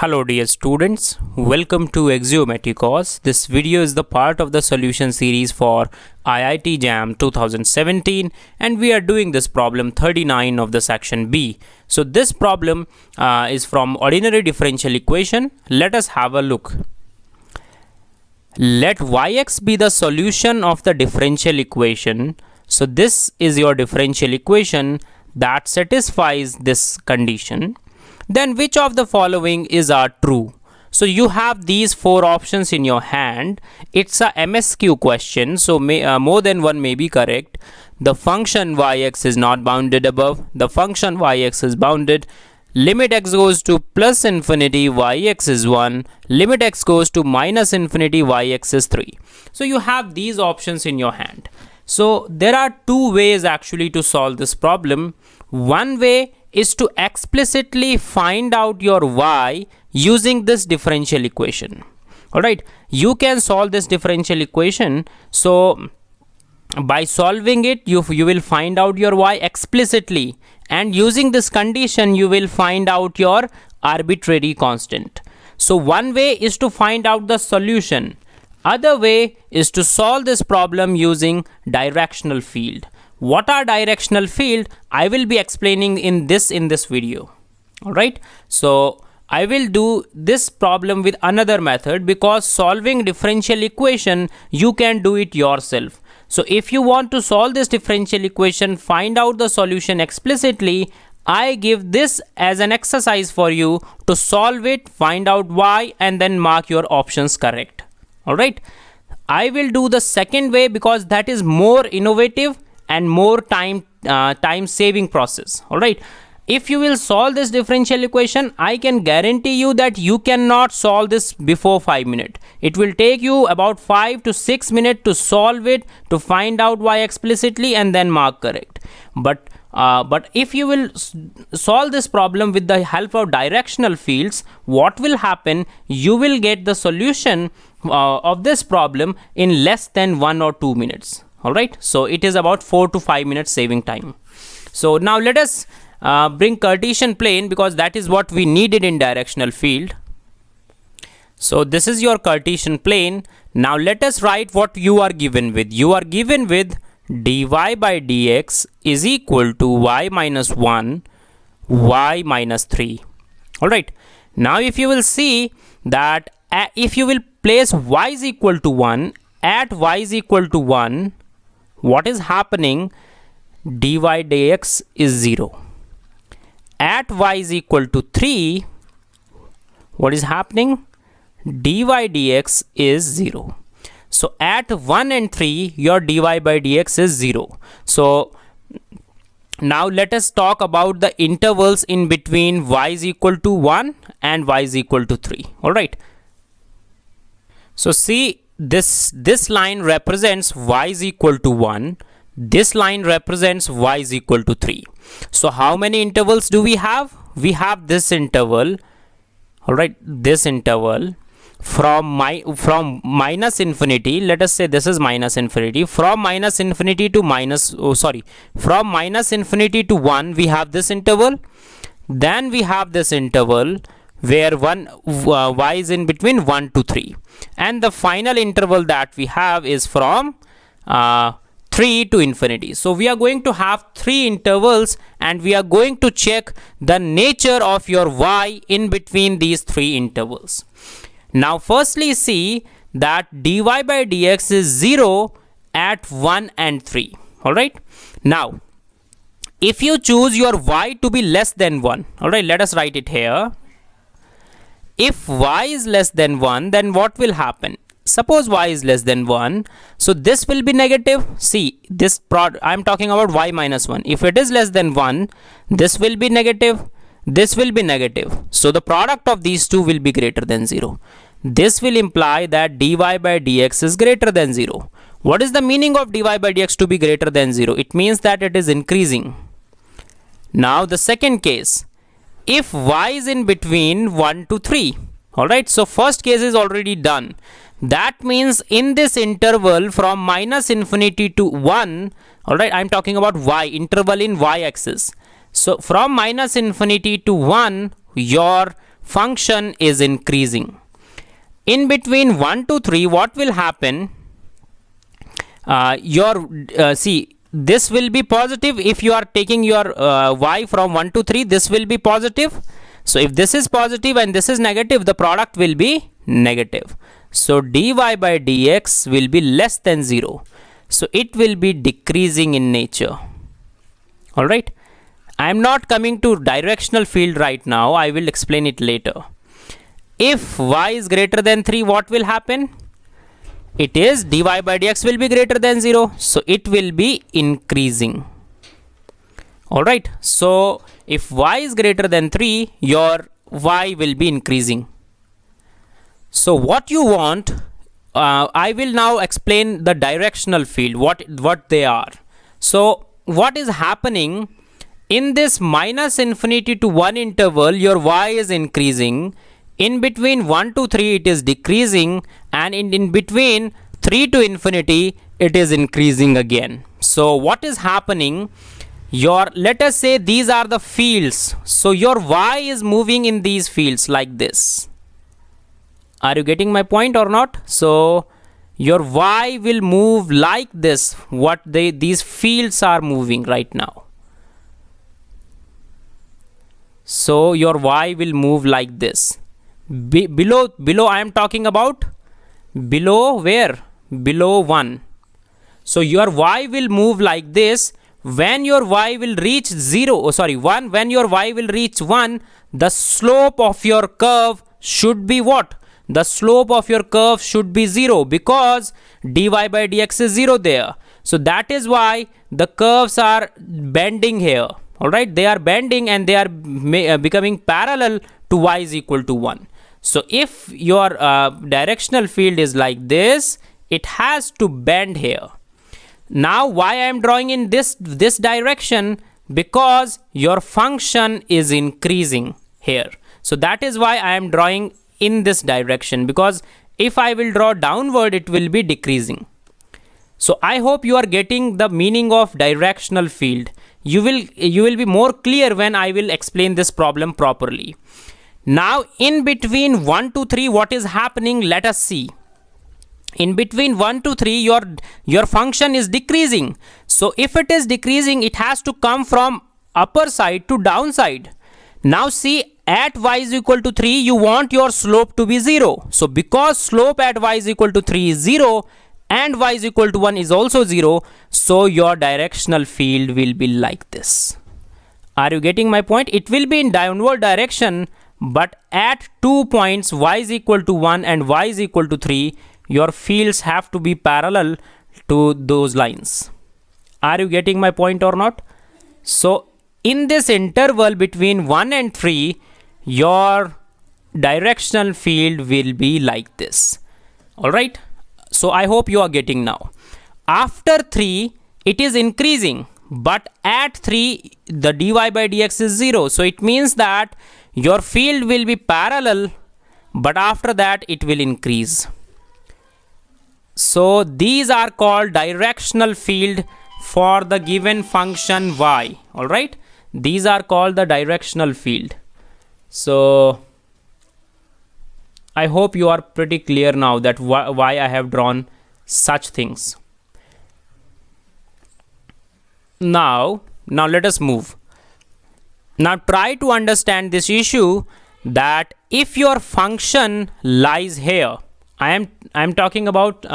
Hello dear students, welcome to Axiomatic course. This video is the part of the solution series for IIT JAM 2017 and we are doing this problem 39 of the section B. So this problem is from ordinary differential equation. Let us have a look. Let yx be the solution of the differential equation. So this is your differential equation that satisfies this condition. Then which of the following are true? So you have these four options in your hand. It's a MSQ question, so more than one may be correct. The function yx is not bounded above. The function yx is bounded. Limit x goes to plus infinity, yx is 1. Limit x goes to minus infinity, yx is 3. So you have these options in your hand. So there are two ways actually to solve this problem. One way is to explicitly find out your y using this differential equation. Alright, you can solve this differential equation. So by solving it, you will find out your y explicitly, and using this condition you will find out your arbitrary constant. So one way is to find out the solution. Other way is to solve this problem using directional field. What are directional field? I will be explaining in this video. Alright, so I will do this problem with another method, because solving differential equation you can do it yourself. So if you want to solve this differential equation, find out the solution explicitly, I give this as an exercise for you to solve it, find out y, and then mark your options correct. Alright, I will do the second way because that is more innovative and more time saving process. Alright, if you will solve this differential equation, I can guarantee you that you cannot solve this before 5 minutes. It will take you about 5 to 6 minutes to solve it, to find out y explicitly and then mark correct. But if you will solve this problem with the help of directional fields, what will happen? You will get the solution of this problem in less than 1 or 2 minutes. Alright, so it is about 4 to 5 minutes saving time. So now let us bring Cartesian plane, because that is what we needed in directional field. So this is your Cartesian plane. Now let us write what you are given with. You are given with dy by dx is equal to y minus 1, y minus 3. Alright, now if you will see that if you will place y is equal to 1 at y is equal to 1, what is happening? Dy dx is 0. At y is equal to 3, what is happening? Dy dx is 0. So at 1 and 3, your dy by dx is 0. So now let us talk about the intervals in between y is equal to 1 and y is equal to 3. Alright. So see, this line represents y is equal to 1. This line represents y is equal to 3. So how many intervals do we have? We have this interval. Alright, this interval from minus infinity. Let us say this is minus infinity. From minus infinity to from minus infinity to 1, we have this interval. Then we have this interval where y is in between 1 to 3, and the final interval that we have is from 3 to infinity. So we are going to have 3 intervals, and we are going to check the nature of your y in between these 3 intervals. Now firstly see that dy by dx is 0 at 1 and 3. Alright, now if you choose your y to be less than 1, alright, let us write it here. If y is less than 1, then what will happen? Suppose y is less than 1, so this will be negative. See, this I am talking about y minus 1. If it is less than 1, this will be negative, this will be negative. So the product of these two will be greater than 0. This will imply that dy by dx is greater than 0. What is the meaning of dy by dx to be greater than 0? It means that it is increasing. Now the second case, if y is in between 1 to 3. Alright, so first case is already done. That means in this interval from minus infinity to 1, alright, I am talking about y, interval in y axis. So from minus infinity to 1, your function is increasing. In between 1 to 3, what will happen? See, this will be positive. If you are taking your y from 1 to 3, this will be positive. So if this is positive and this is negative, the product will be negative. So dy by dx will be less than 0. So it will be decreasing in nature. Alright. I am not coming to directional field right now. I will explain it later. If y is greater than 3, what will happen? It is dy by dx will be greater than 0. So it will be increasing. Alright. So if y is greater than 3, your y will be increasing. So what you want, I will now explain the directional field, what they are. So what is happening in this minus infinity to 1 interval, your y is increasing. In between 1 to 3, it is decreasing, and in between 3 to infinity, it is increasing again. So what is happening? Let us say these are the fields. So your y is moving in these fields like this. Are you getting my point or not? So your y will move like this, these fields are moving right now. So your y will move like this. Below I am talking about below where? Below 1. So your y will move like this. When your y will reach 1, when your y will reach 1, the slope of your curve should be what? The slope of your curve should be 0, because dy by dx is 0 there. So that is why the curves are bending here. Alright, they are bending and they are becoming parallel to y is equal to 1. So if your directional field is like this, it has to bend here. Now why I am drawing in this direction? Because your function is increasing here. So that is why I am drawing in this direction, because if I will draw downward, it will be decreasing. So I hope you are getting the meaning of directional field. You will be more clear when I will explain this problem properly. Now in between 1 to 3, what is happening? Let us see. In between 1 to 3, your function is decreasing. So if it is decreasing, it has to come from upper side to downside. Now see, at y is equal to 3, you want your slope to be 0. So because slope at y is equal to 3 is 0 and y is equal to 1 is also 0, so your directional field will be like this. Are you getting my point? It will be in downward direction, but at 2 points, y is equal to 1 and y is equal to 3, your fields have to be parallel to those lines. Are you getting my point or not? So in this interval between 1 and 3, your directional field will be like this. Alright. So I hope you are getting now. After 3, it is increasing, but at 3, the dy by dx is 0. So it means that your field will be parallel, but after that it will increase. So these are called directional field for the given function y. Alright. These are called the directional field. So I hope you are pretty clear now that why I have drawn such things. Now let us move. Now try to understand this issue, that if your function lies here, I am talking about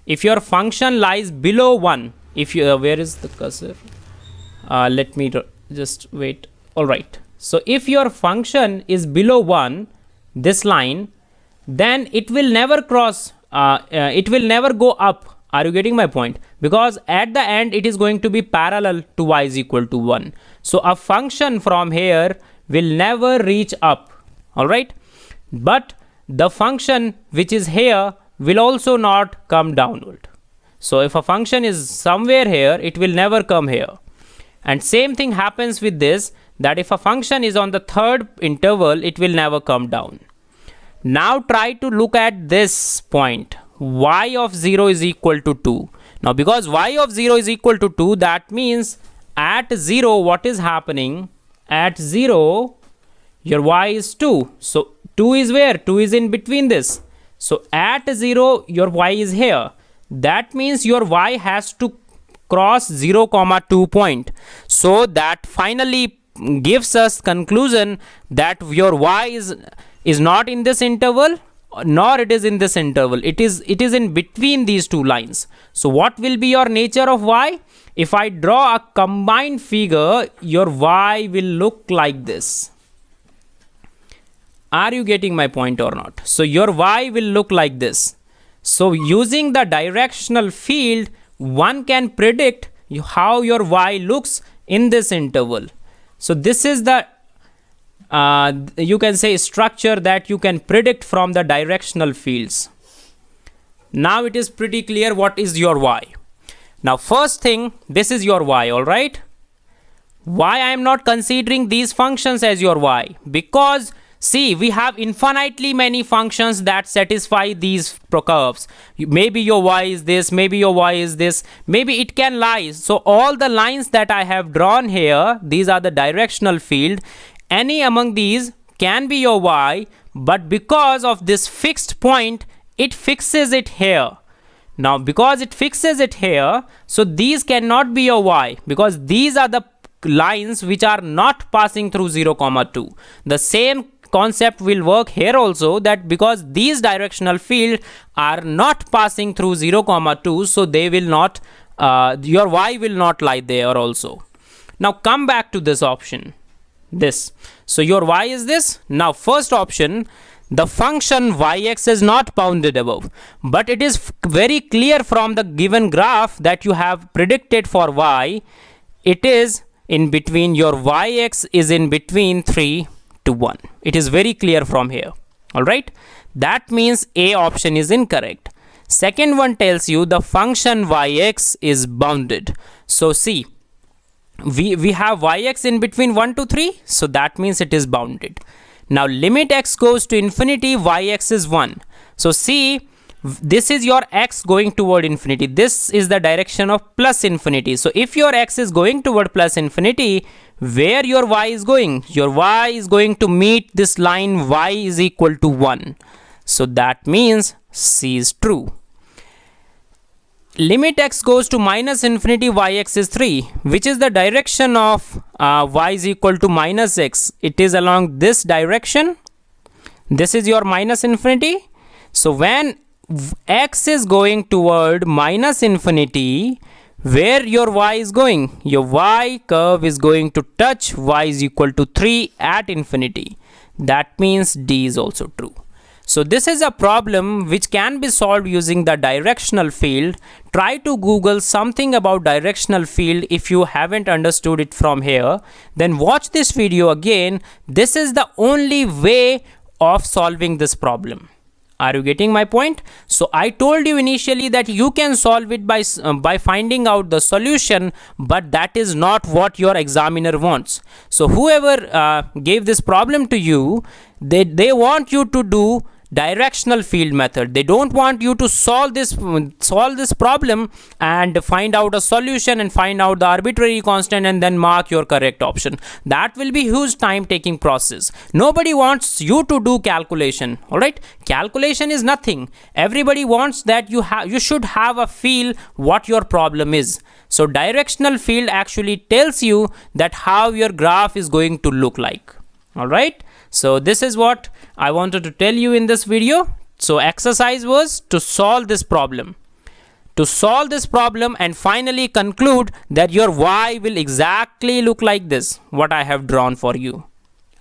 if your function lies below 1, if you where is the cursor? Let me just wait. All right. So if your function is below 1, this line, then it will never cross, it will never go up. Are you getting my point? Because at the end, it is going to be parallel to y is equal to 1. So a function from here will never reach up. All right. But the function which is here will also not come downward. So if a function is somewhere here, it will never come here. And same thing happens with this, that if a function is on the third interval, it will never come down. Now try to look at this point. Y of 0 is equal to 2. Now because y of 0 is equal to 2, that means at 0, what is happening? At 0, your y is 2. So 2 is where? 2 is in between this. So at 0, your y is here. That means your y has to cross 0, 2 point. So that finally gives us conclusion that your y is not in this interval, nor it is in this interval. It is in between these two lines. So what will be your nature of y? If I draw a combined figure, your y will look like this. Are you getting my point or not? So your y will look like this. So using the directional field, one can predict how your y looks in this interval. So this is the you can say structure that you can predict from the directional fields. Now it is pretty clear what is your y. Now first thing, this is your y, all right? Why I am not considering these functions as your y? Because see, we have infinitely many functions that satisfy these curves. Maybe your y is this, maybe your y is this, maybe it can lie. So all the lines that I have drawn here, these are the directional field. Any among these can be your y, but because of this fixed point, it fixes it here. Now because it fixes it here, so these cannot be your y, because these are the lines which are not passing through 0, 2. The same concept will work here also, that because these directional field are not passing through 0, 2, so they will not your y will not lie there also. Now come back to this option, this. So your y is this. Now first option, the function yx is not bounded above, but it is very clear from the given graph that you have predicted for y, it is in between, your yx is in between 3 to 1. It is very clear from here. All right, that means A option is incorrect. Second one tells you the function yx is bounded. So see, we have yx in between 1 to 3, so that means it is bounded. Now limit x goes to infinity, yx is 1. So see, this is your x going toward infinity. This is the direction of plus infinity. So if your x is going toward plus infinity, where your y is going? Your y is going to meet this line y is equal to 1. So that means C is true. Limit x goes to minus infinity, yx is 3. Which is the direction of y is equal to minus x? It is along this direction. This is your minus infinity. So when x is going toward minus infinity, where your y is going? Your y curve is going to touch y is equal to 3 at infinity. That means D is also true. So this is a problem which can be solved using the directional field. Try to Google something about directional field if you haven't understood it from here. Then watch this video again. This is the only way of solving this problem. Are you getting my point? So I told you initially that you can solve it by finding out the solution, but that is not what your examiner wants. So whoever gave this problem to you, they want you to do directional field method. They don't want you to solve this problem and find out a solution and find out the arbitrary constant and then mark your correct option. That will be huge time taking process. Nobody wants you to do calculation. All right, calculation is nothing. Everybody wants that you should have a feel what your problem is. So directional field actually tells you that how your graph is going to look like. All right, so this is what I wanted to tell you in this video. So exercise was to solve this problem. To solve this problem and finally conclude that your y will exactly look like this, what I have drawn for you.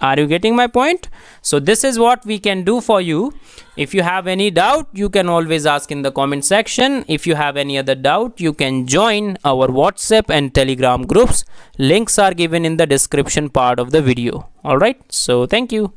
Are you getting my point? So this is what we can do for you. If you have any doubt, you can always ask in the comment section. If you have any other doubt, you can join our WhatsApp and Telegram groups. Links are given in the description part of the video. All right, so thank you.